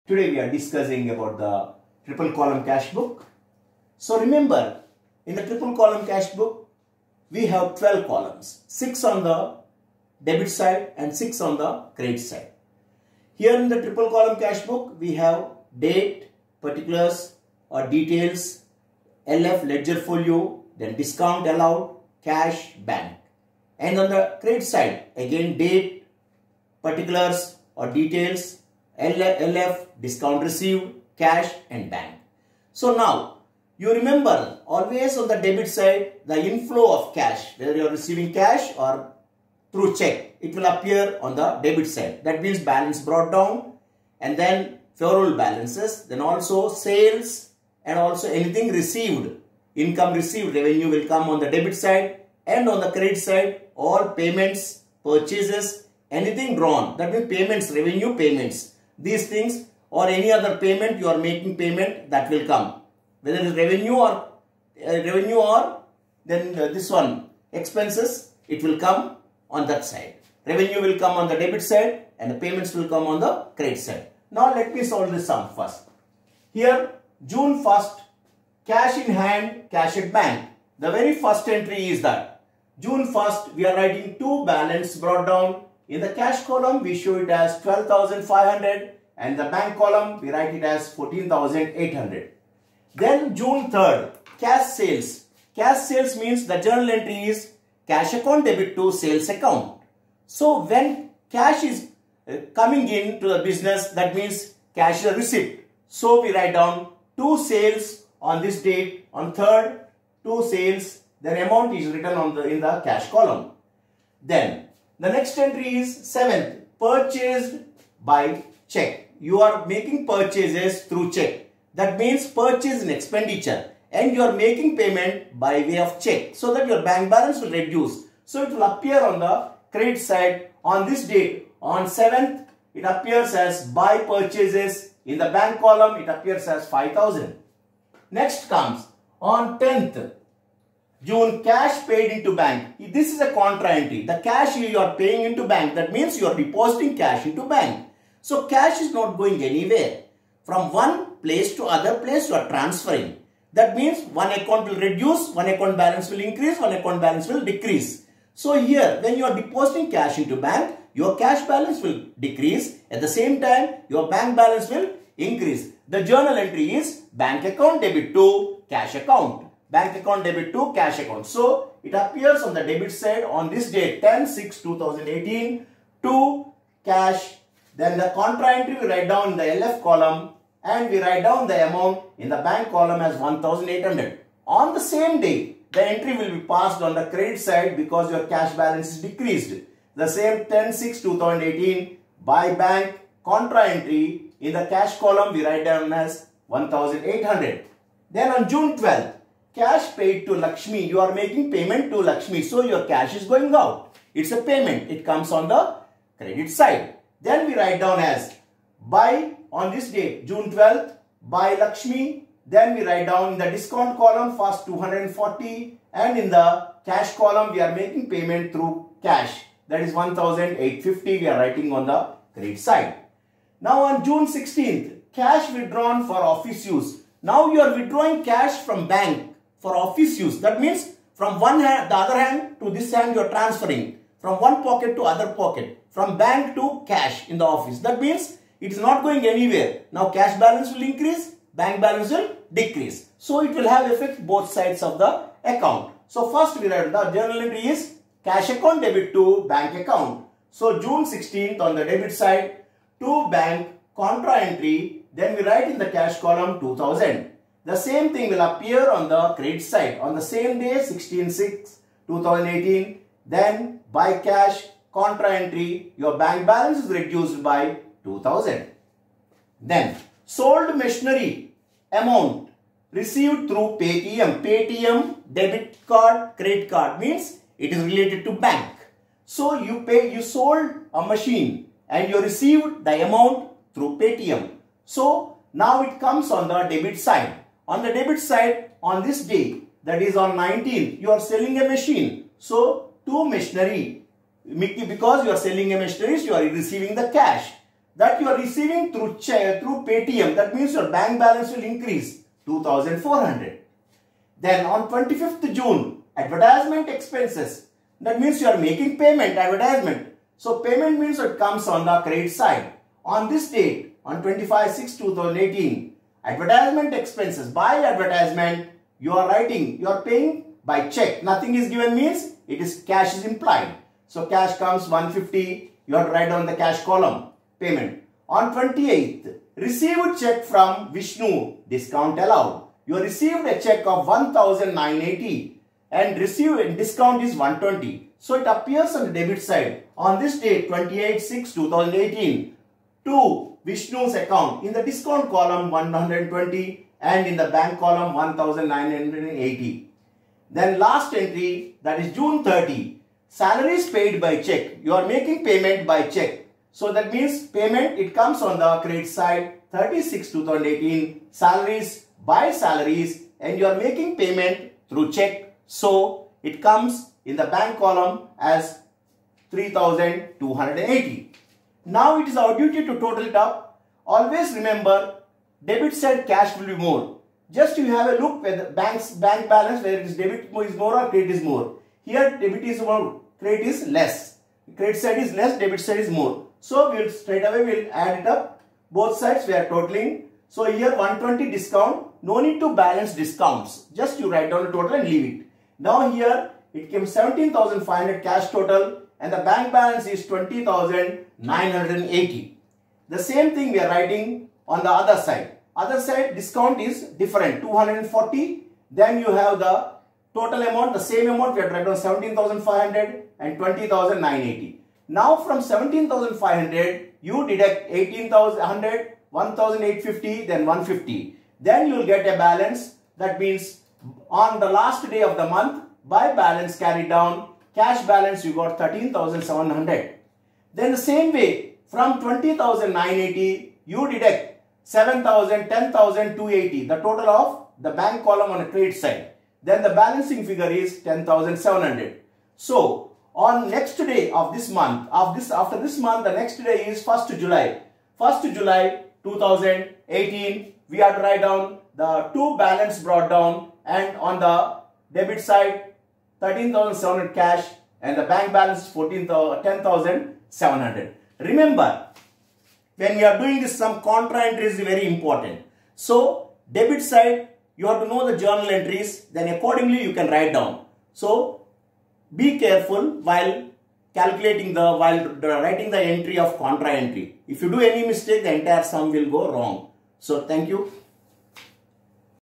Today we are discussing about the triple column cash book. So remember, in the triple column cash book, we have 12 columns, 6 on the debit side and 6 on the credit side. Here in the triple column cash book, we have date, particulars or details, LF ledger folio, then discount allowed, cash, bank. And on the credit side, again date, particulars or details, LF, discount received, cash and bank. So now, you remember always on the debit side, the inflow of cash, whether you are receiving cash or through check, it will appear on the debit side. That means balance brought down and then favorable balances, then also sales and also anything received, income received, revenue will come on the debit side, and on the credit side, all payments, purchases, anything drawn, that means payments, revenue payments. These things or any other payment you are making payment, that will come. Whether it is revenue or then this one expenses, it will come on that side. Revenue will come on the debit side and the payments will come on the credit side. Now let me solve this sum first. Here June 1st, cash in hand, cash at bank. The very first entry is that June 1st we are writing two balance brought down. In the cash column, we show it as 12,500 and the bank column, we write it as 14,800. Then June 3rd, cash sales. Cash sales means the journal entry is cash account debit to sales account. So when cash is coming into the business, that means cash is a receipt. So we write down two sales on this date, on 3rd, two sales, then amount is written on in the cash column. Then the next entry is 7th, purchased by check. You are making purchases through check. That means purchase in expenditure and you are making payment by way of check so that your bank balance will reduce. So it will appear on the credit side on this date. On 7th, it appears as buy purchases. In the bank column, it appears as 5,000. Next comes on 10th. June, cash paid into bank. This is a contra entry. The cash you are paying into bank, that means you are depositing cash into bank. So cash is not going anywhere. From one place to other place you are transferring. That means one account will reduce, one account balance will increase, one account balance will decrease. So here when you are depositing cash into bank, your cash balance will decrease. At the same time, your bank balance will increase. The journal entry is bank account debit to cash account. Bank account debit to cash account. So it appears on the debit side on this date 10/6/2018 to cash. Then the contra entry we write down in the LF column and we write down the amount in the bank column as 1,800. On the same day, the entry will be passed on the credit side because your cash balance is decreased. The same 10/6/2018 by bank contra entry in the cash column we write down as 1,800. Then on June 12th, cash paid to Lakshmi. You are making payment to Lakshmi. So your cash is going out. It's a payment. It comes on the credit side. Then we write down as buy on this date, June 12th, buy Lakshmi. Then we write down in the discount column first 240 and in the cash column we are making payment through cash. That is 1,850 we are writing on the credit side. Now on June 16th, cash withdrawn for office use. Now you are withdrawing cash from bank for office use. That means from one hand, the other hand to this hand you are transferring. From one pocket to other pocket. From bank to cash in the office. That means it is not going anywhere. Now cash balance will increase, bank balance will decrease. So it will have effect both sides of the account. So first we write the journal entry is cash account debit to bank account. So June 16th on the debit side to bank contra entry. Then we write in the cash column 2,000. The same thing will appear on the credit side. On the same day 16/6/2018. Then by cash contra entry, your bank balance is reduced by 2,000. Then sold machinery amount received through Paytm. Paytm debit card, credit card means it is related to bank. So you sold a machine and you received the amount through Paytm. So now it comes on the debit side. On the debit side, on this day, that is on 19th, you are selling a machine. So to machinery, because you are selling a machinery, you are receiving the cash. that you are receiving through Paytm. That means your bank balance will increase 2,400. Then on 25th June, advertisement expenses. That means you are making payment, advertisement. So payment means it comes on the credit side. On this date, on 25/6/2018, advertisement expenses. By advertisement, you are paying by check. Nothing is given means it is cash is implied. So cash comes 150. You have to write down the cash column. Payment. On 28th, received check from Vishnu, discount allowed. You received a check of 1,980 and received discount is 120. So it appears on the debit side. On this date, 28/6/2018, to Vishnu's account in the discount column 120 and in the bank column 1,980. Then last entry, that is June 30. Salaries paid by check. You are making payment by check. So that means payment, it comes on the credit side 30/6/2018. Salaries by salaries, and you are making payment through check. So it comes in the bank column as 3,280. Now it is our duty to total it up. Always remember, debit side cash will be more. Just you have a look where the bank balance, where it is debit is more or credit is more. Here debit is more, credit is less. Credit side is less, debit side is more. So we will straight away we'll add it up. Both sides we are totaling. So here 120 discount. No need to balance discounts. Just you write down the total and leave it. Now here it came 17,500 cash total and the bank balance is 20,980. The same thing we are writing on the other side. Other side discount is different, 240. Then you have the total amount, the same amount we have written down 17,500 and 20,980. Now from 17,500 you deduct 18,100, 1,850, then 150. Then you will get a balance. That means on the last day of the month, by balance carried down, cash balance you got 13,700. Then the same way from 20,980 you deduct 7,000, 10,280, the total of the bank column on the credit side. Then the balancing figure is 10,700. So on next day of this month, after this month, the next day is 1st July. 1st July 2018, we have to write down the two balance brought down, and on the debit side 13,700 cash and the bank balance 10,700. Remember, when we are doing this, some contra entry is very important. So debit side you have to know the journal entries, then accordingly you can write down. So be careful while writing the entry of contra entry. If you do any mistake, the entire sum will go wrong. So thank you.